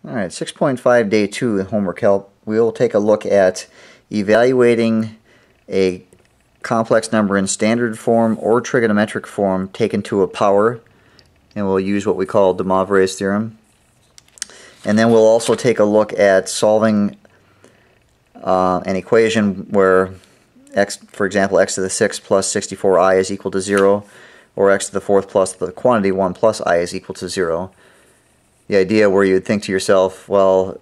Alright, 6.5 day 2 homework help. We will take a look at evaluating a complex number in standard form or trigonometric form taken to a power, and we'll use what we call De Moivre's theorem. And then we'll also take a look at solving an equation where x, for example, x to the 6th plus 64i is equal to 0, or x to the 4th plus the quantity 1 plus I is equal to 0. The idea where you'd think to yourself, well,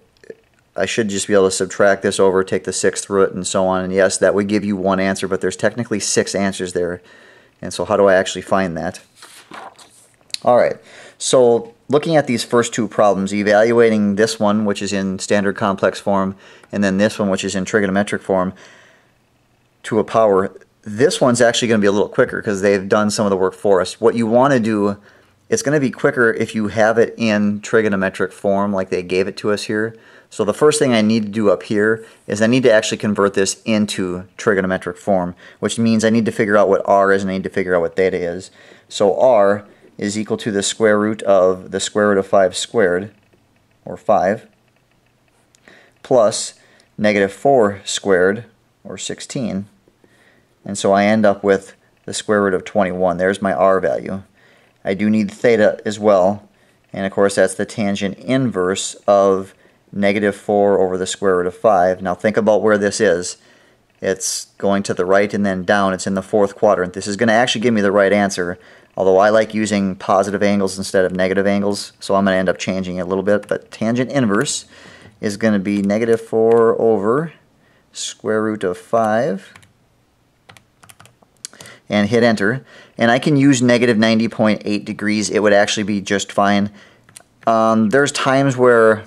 I should just be able to subtract this over, take the 6th root, and so on. And yes, that would give you one answer, but there's technically 6 answers there. And so how do I actually find that? Alright, so looking at these first two problems, evaluating this one, which is in standard complex form, and then this one, which is in trigonometric form, to a power, this one's actually going to be a little quicker because they've done some of the work for us. What you want to do, it's going to be quicker if you have it in trigonometric form like they gave it to us here. So the first thing I need to do up here is I need to actually convert this into trigonometric form, which means I need to figure out what r is and I need to figure out what theta is. So r is equal to the square root of the square root of 5 squared, or 5, plus negative 4 squared, or 16. And so I end up with the square root of 21. There's my r value. I do need theta as well, and of course that's the tangent inverse of negative 4 over the square root of 5. Now think about where this is. It's going to the right and then down. It's in the 4th quadrant. This is going to actually give me the right answer, although I like using positive angles instead of negative angles, so I'm going to end up changing it a little bit. But tangent inverse is going to be negative 4 over square root of 5, and hit enter. And I can use negative 90.8 degrees. It would actually be just fine. There's times where,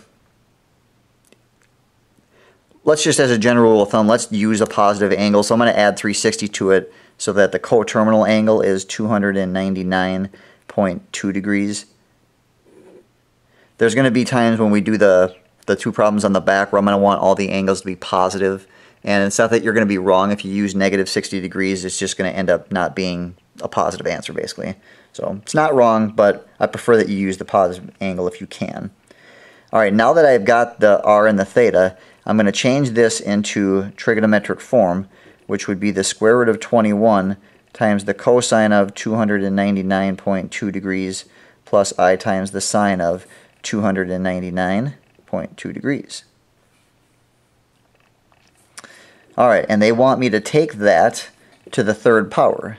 let's just as a general rule of thumb, let's use a positive angle. So I'm going to add 360 to it so that the coterminal angle is 299.2 degrees. There's going to be times when we do the two problems on the back where I'm going to want all the angles to be positive. And it's not that you're going to be wrong if you use negative 60 degrees. It's just going to end up not being a positive answer, basically. So it's not wrong, but I prefer that you use the positive angle if you can. Alright, now that I've got the r and the theta, I'm going to change this into trigonometric form, which would be the square root of 21 times the cosine of 299.2 degrees plus I times the sine of 299.2 degrees. Alright, and they want me to take that to the 3rd power.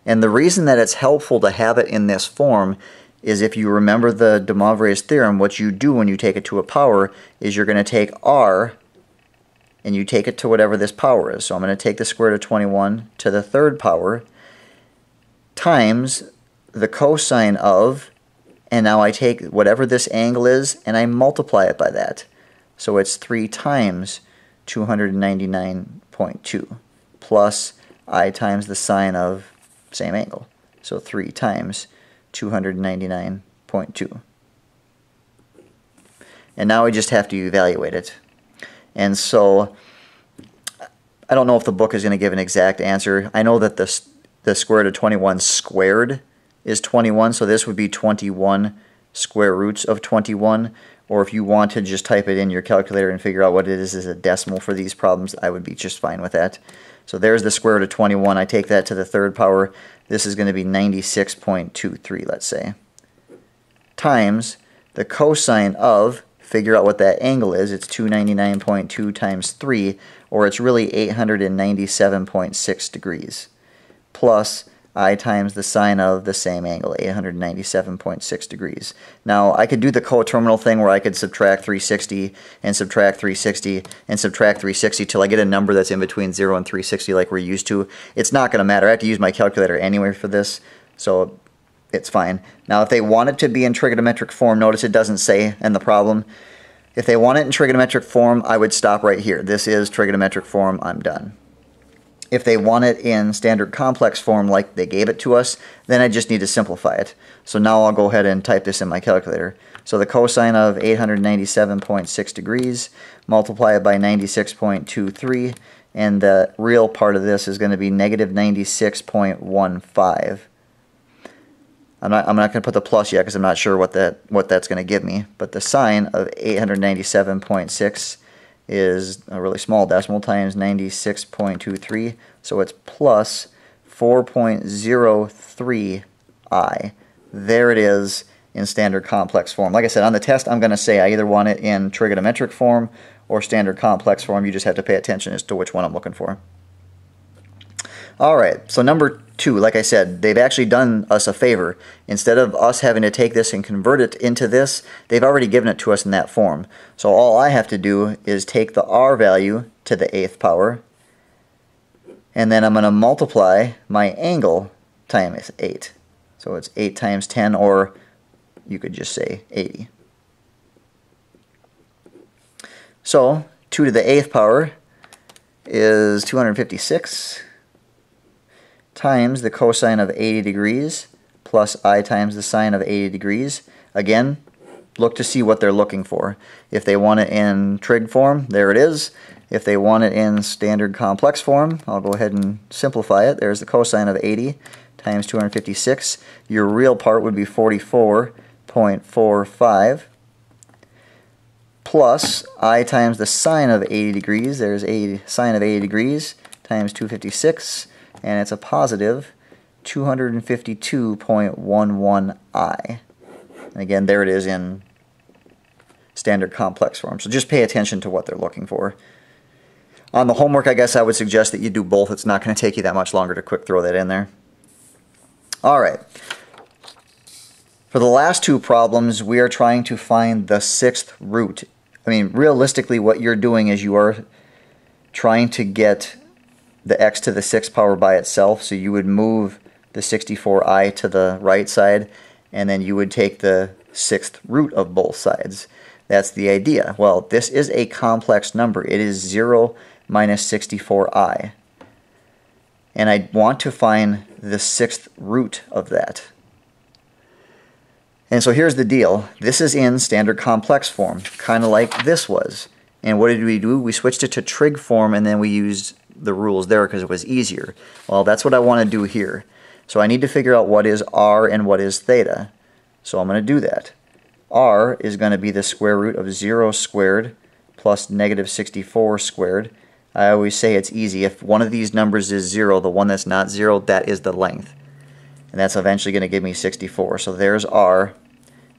And the reason that it's helpful to have it in this form is if you remember the De Moivre's theorem, what you do when you take it to a power is you're going to take r and you take it to whatever this power is. So I'm going to take the square root of 21 to the 3rd power times the cosine of, and now I take whatever this angle is and I multiply it by that. So it's 3 times 299.2 plus I times the sine of same angle. So 3 times 299.2. And now we just have to evaluate it. And so I don't know if the book is going to give an exact answer. I know that the square root of 21 squared is 21, so this would be 21 square roots of 21. Or if you want to just type it in your calculator and figure out what it is as a decimal for these problems, I would be just fine with that. So there's the square root of 21. I take that to the 3rd power. This is going to be 96.23, let's say, times the cosine of, figure out what that angle is, it's 299.2 times 3, or it's really 897.6 degrees, plus I times the sine of the same angle, 897.6 degrees. Now, I could do the coterminal thing where I could subtract 360 and subtract 360 and subtract 360 till I get a number that's in between 0 and 360 like we're used to. It's not going to matter. I have to use my calculator anyway for this, so it's fine. Now, if they want it to be in trigonometric form, notice it doesn't say in the problem. If they want it in trigonometric form, I would stop right here. This is trigonometric form. I'm done. If they want it in standard complex form like they gave it to us, then I just need to simplify it. So now I'll go ahead and type this in my calculator. So the cosine of 897.6 degrees, multiply it by 96.23, and the real part of this is going to be negative 96.15. I'm not going to put the plus yet because I'm not sure what that's going to give me. But the sine of 897.6 is a really small decimal times 96.23, so it's plus 4.03i. There it is in standard complex form. Like I said, on the test I'm going to say I either want it in trigonometric form or standard complex form. You just have to pay attention as to which one I'm looking for. Alright, so number 2, like I said, they've actually done us a favor. Instead of us having to take this and convert it into this, they've already given it to us in that form. So all I have to do is take the r value to the 8th power, and then I'm going to multiply my angle times 8. So it's 8 times 10, or you could just say 80. So 2 to the 8th power is 256 times the cosine of 80 degrees plus I times the sine of 80 degrees. Again, look to see what they're looking for. If they want it in trig form, there it is. If they want it in standard complex form, I'll go ahead and simplify it. There's the cosine of 80 times 256. Your real part would be 44.45 plus I times the sine of 80 degrees. There's sine of 80 degrees times 256, and it's a positive 252.11i. And again, there it is in standard complex form. So just pay attention to what they're looking for. On the homework, I guess I would suggest that you do both. It's not going to take you that much longer to quick throw that in there. Alright. For the last 2 problems, we are trying to find the 6th root. I mean, realistically, what you're doing is you are trying to get the x to the 6th power by itself. So you would move the 64i to the right side, and then you would take the 6th root of both sides. That's the idea. Well, this is a complex number. It is 0 minus 64i. And I want to find the 6th root of that. And so here's the deal. This is in standard complex form, kind of like this was. And what did we do? We switched it to trig form, and then we used the rules there because it was easier. Well, that's what I want to do here. So I need to figure out what is r and what is theta. So I'm going to do that. R is going to be the square root of 0 squared plus negative 64 squared. I always say it's easy. If one of these numbers is 0, the one that's not 0, that is the length. And that's eventually going to give me 64. So there's r.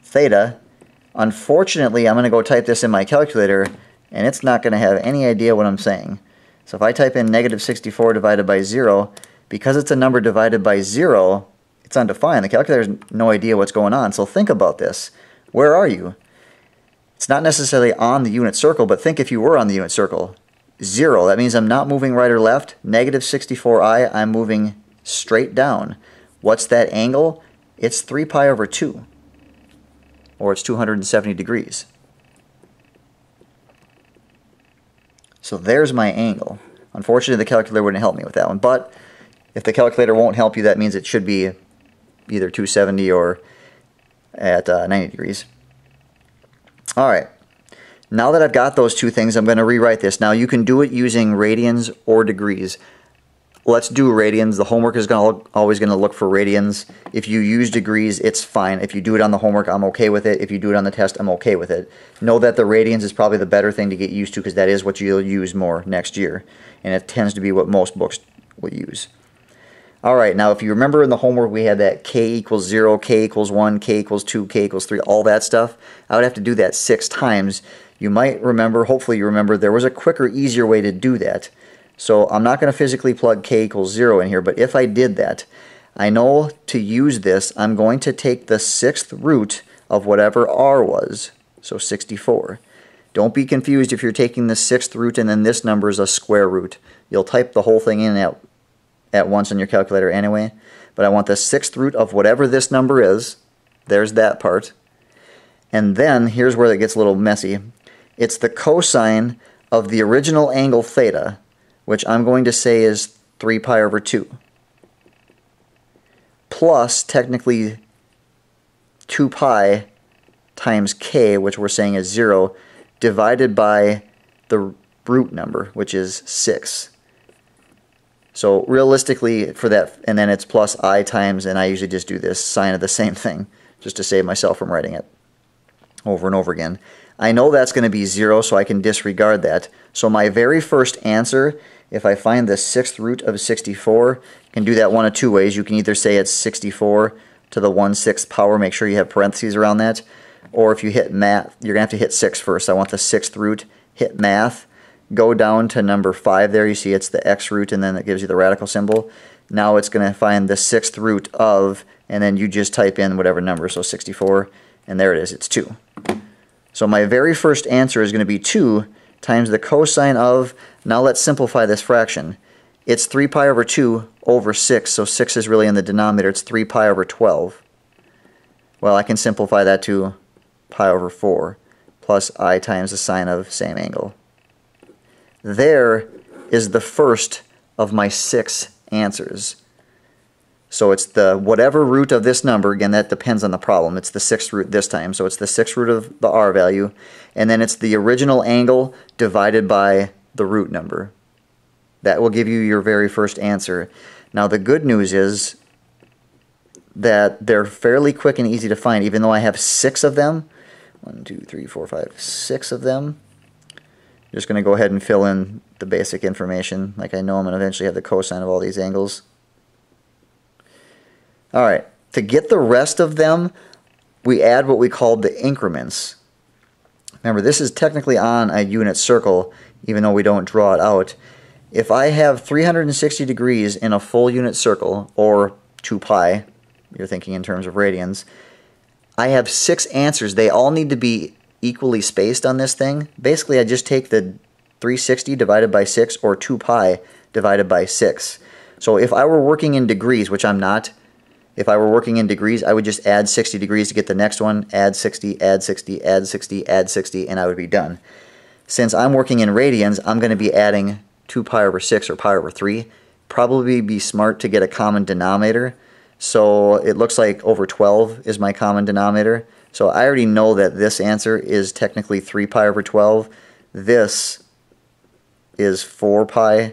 Theta, unfortunately, I'm going to go type this in my calculator, and it's not going to have any idea what I'm saying. So if I type in negative 64 divided by 0, because it's a number divided by 0, it's undefined. The calculator has no idea what's going on. So think about this. Where are you? It's not necessarily on the unit circle, but think if you were on the unit circle. 0, that means I'm not moving right or left. Negative 64i, I'm moving straight down. What's that angle? It's 3 pi over 2. Or it's 270 degrees. So there's my angle. Unfortunately, the calculator wouldn't help me with that one. But if the calculator won't help you, that means it should be either 270 or at 90 degrees. Alright. Now that I've got those 2 things, I'm going to rewrite this. Now you can do it using radians or degrees. Let's do radians. The homework is always going to look for radians. If you use degrees, it's fine. If you do it on the homework, I'm okay with it. If you do it on the test, I'm okay with it. Know that the radians is probably the better thing to get used to because that is what you'll use more next year. And it tends to be what most books will use. Alright, now if you remember in the homework we had that k equals 0, k equals 1, k equals 2, k equals 3, all that stuff. I would have to do that 6 times. You might remember, hopefully you remember, there was a quicker, easier way to do that. So I'm not going to physically plug k equals 0 in here, but if I did that, I know to use this, I'm going to take the 6th root of whatever r was, so 64. Don't be confused if you're taking the 6th root and then this number is a square root. You'll type the whole thing in at once on your calculator anyway, but I want the 6th root of whatever this number is. There's that part. And then, here's where it gets a little messy. It's the cosine of the original angle theta, which I'm going to say is 3 pi over 2, plus technically 2 pi times k, which we're saying is 0, divided by the root number, which is 6. So realistically for that, and then it's plus I times, and I usually just do this sine of the same thing just to save myself from writing it over and over again. I know that's going to be 0, so I can disregard that. So my very first answer, if I find the 6th root of 64, you can do that one of two ways. You can either say it's 64 to the 1/6 power, make sure you have parentheses around that, or if you hit math, you're going to have to hit 6 first. I want the 6th root, hit math, go down to number 5 there. You see it's the x root, and then it gives you the radical symbol. Now it's going to find the 6th root of, and then you just type in whatever number, so 64, and there it is, it's 2. So my very first answer is going to be 2 times the cosine of, now let's simplify this fraction. It's 3 pi over 2 over 6, so 6 is really in the denominator. It's 3 pi over 12. Well, I can simplify that to pi over 4 plus I times the sine of same angle. There is the first of my 6 answers. So it's the whatever root of this number, again that depends on the problem, it's the 6th root this time, so it's the 6th root of the r value, and then it's the original angle divided by the root number. That will give you your very first answer. Now the good news is that they're fairly quick and easy to find, even though I have 6 of them. 1, 2, 3, 4, 5, 6 of them. I'm just going to go ahead and fill in the basic information, like I know I'm going to eventually have the cosine of all these angles. Alright, to get the rest of them, we add what we call the increments. Remember, this is technically on a unit circle, even though we don't draw it out. If I have 360 degrees in a full unit circle, or 2 pi, you're thinking in terms of radians, I have 6 answers. They all need to be equally spaced on this thing. Basically, I just take the 360 divided by 6, or 2 pi divided by 6. So if I were working in degrees, which I'm not, if I were working in degrees, I would just add 60 degrees to get the next one, add 60, add 60, add 60, add 60, and I would be done. Since I'm working in radians, I'm going to be adding 2 pi over 6 or pi over 3. Probably be smart to get a common denominator. So it looks like over 12 is my common denominator. So I already know that this answer is technically 3 pi over 12. This is 4 pi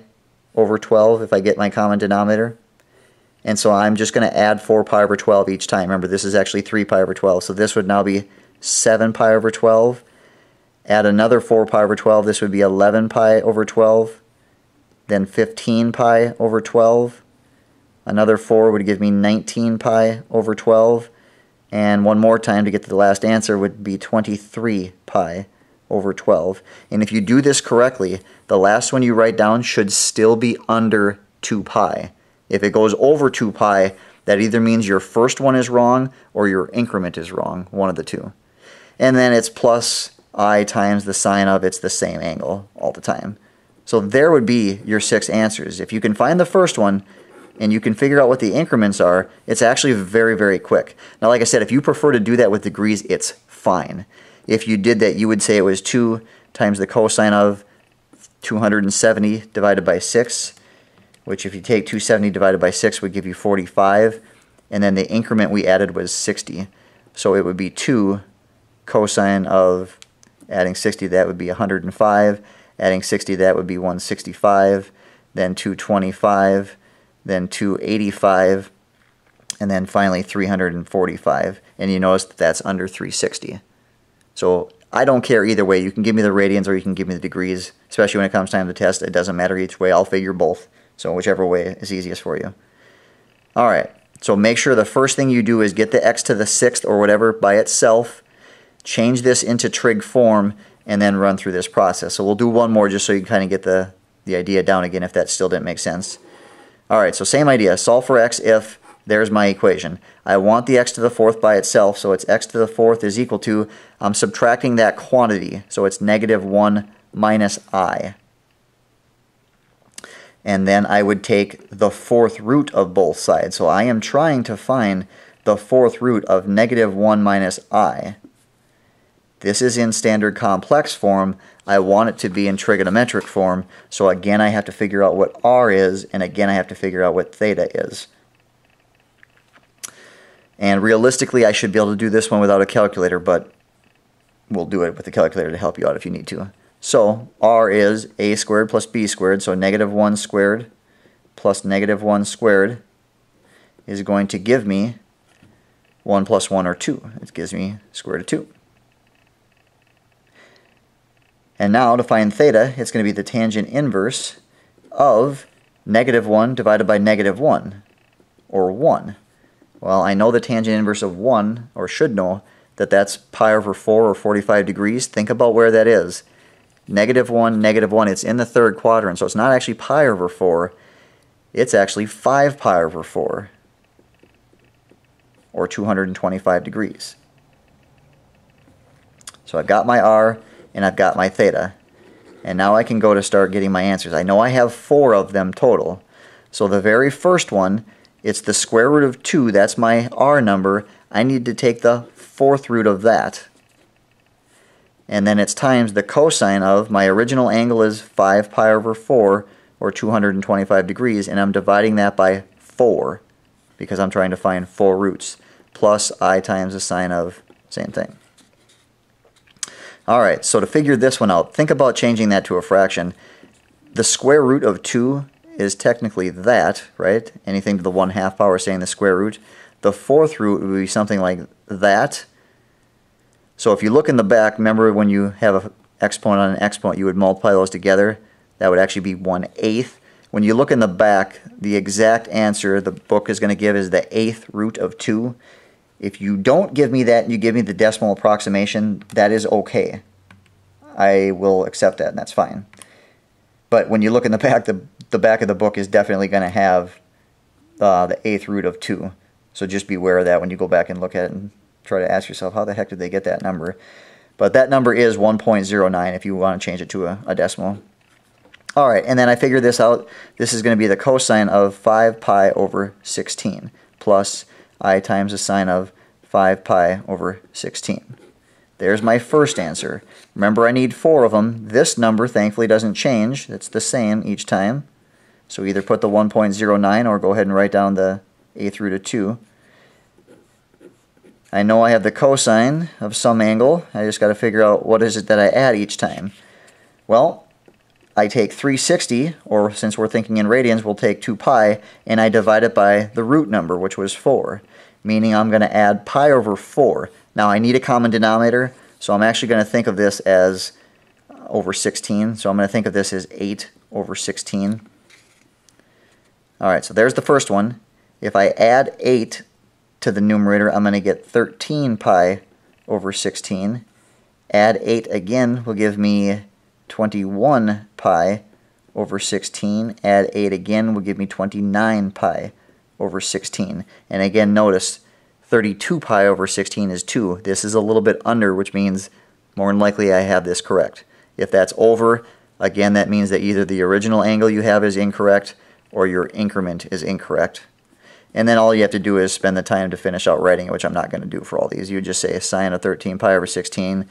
over 12 if I get my common denominator. And so I'm just going to add 4 pi over 12 each time. Remember, this is actually 3 pi over 12. So this would now be 7 pi over 12. Add another 4 pi over 12. This would be 11 pi over 12. Then 15 pi over 12. Another 4 would give me 19 pi over 12. And one more time to get to the last answer would be 23 pi over 12. And if you do this correctly, the last one you write down should still be under 2 pi. If it goes over 2 pi, that either means your first one is wrong or your increment is wrong, one of the two. And then it's plus I times the sine of, it's the same angle all the time. So there would be your 6 answers. If you can find the first one and you can figure out what the increments are, it's actually very, very quick. Now, like I said, if you prefer to do that with degrees, it's fine. If you did that, you would say it was 2 times the cosine of 270 divided by 6. Which if you take 270 divided by 6 would give you 45, and then the increment we added was 60. So it would be 2 cosine of adding 60, that would be 105, adding 60, that would be 165, then 225, then 285, and then finally 345. And you notice that that's under 360. So I don't care either way. You can give me the radians or you can give me the degrees, especially when it comes time to test. It doesn't matter each way. I'll figure both. So whichever way is easiest for you. Alright, so make sure the first thing you do is get the x to the 6th or whatever by itself, change this into trig form, and then run through this process. So we'll do one more just so you can kind of get the idea down again if that still didn't make sense. Alright, so same idea. Solve for x if, there's my equation. I want the x to the 4th by itself, so it's x to the 4th is equal to, I'm subtracting that quantity, so it's negative 1 minus I. And then I would take the 4th root of both sides. So I am trying to find the 4th root of negative 1 minus I. This is in standard complex form. I want it to be in trigonometric form. So again, I have to figure out what r is, and again, I have to figure out what theta is. And realistically, I should be able to do this one without a calculator, but we'll do it with the calculator to help you out if you need to. So r is a squared plus b squared, so negative 1 squared plus negative 1 squared is going to give me 1 plus 1, or 2. It gives me square root of 2. And now to find theta, it's going to be the tangent inverse of negative 1 divided by negative 1, or 1. Well, I know the tangent inverse of 1, or should know, that that's pi over 4, or 45 degrees. Think about where that is. Negative 1, it's in the third quadrant, so it's not actually pi over 4, it's actually 5 pi over 4, or 225 degrees. So I've got my r, and I've got my theta. And now I can go to start getting my answers. I know I have 4 of them total. So the very first one, it's the square root of 2, that's my r number. I need to take the 4th root of that. And then it's times the cosine of, my original angle is 5 pi over 4, or 225 degrees, and I'm dividing that by 4, because I'm trying to find 4 roots, plus I times the sine of, same thing. Alright, so to figure this one out, think about changing that to a fraction. The square root of 2 is technically that, right? Anything to the 1/2 power, saying the square root. The 4th root would be something like that. So if you look in the back, remember when you have an exponent on an exponent, you would multiply those together. That would actually be 1/8. When you look in the back, the exact answer the book is going to give is the 8th root of 2. If you don't give me that and you give me the decimal approximation, that is okay. I will accept that, and that's fine. But when you look in the back of the book is definitely going to have the 8th root of 2. So just be aware of that when you go back and look at it and try to ask yourself, how the heck did they get that number? But that number is 1.09 if you want to change it to a decimal. Alright, and then I figured this out. This is going to be the cosine of 5 pi over 16 plus I times the sine of 5 pi over 16. There's my first answer. Remember, I need 4 of them. This number thankfully doesn't change. It's the same each time. So either put the 1.09 or go ahead and write down the 8th root of 2. I know I have the cosine of some angle. I just got to figure out what is it that I add each time. Well, I take 360, or since we're thinking in radians, we'll take 2 pi, and I divide it by the root number, which was 4, meaning I'm going to add pi over 4. Now I need a common denominator, so I'm actually going to think of this as over 16, so I'm going to think of this as 8 over 16. Alright, so there's the first one. If I add 8 to the numerator, I'm going to get 13 pi over 16. Add 8 again will give me 21 pi over 16. Add 8 again will give me 29 pi over 16. And again, notice 32 pi over 16 is 2. This is a little bit under, which means more than likely I have this correct. If that's over, again, that means that either the original angle you have is incorrect or your increment is incorrect. And then all you have to do is spend the time to finish out writing it, which I'm not going to do for all these. You would just say sine of 13 pi over 16,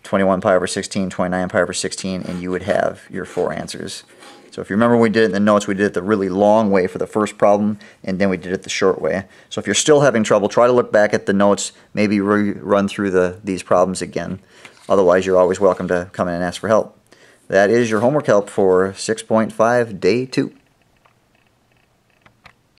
21 pi over 16, 29 pi over 16, and you would have your 4 answers. So if you remember when we did it in the notes, we did it the really long way for the first problem, and then we did it the short way. So if you're still having trouble, try to look back at the notes, maybe run through these problems again. Otherwise, you're always welcome to come in and ask for help. That is your homework help for 6.5 day 2.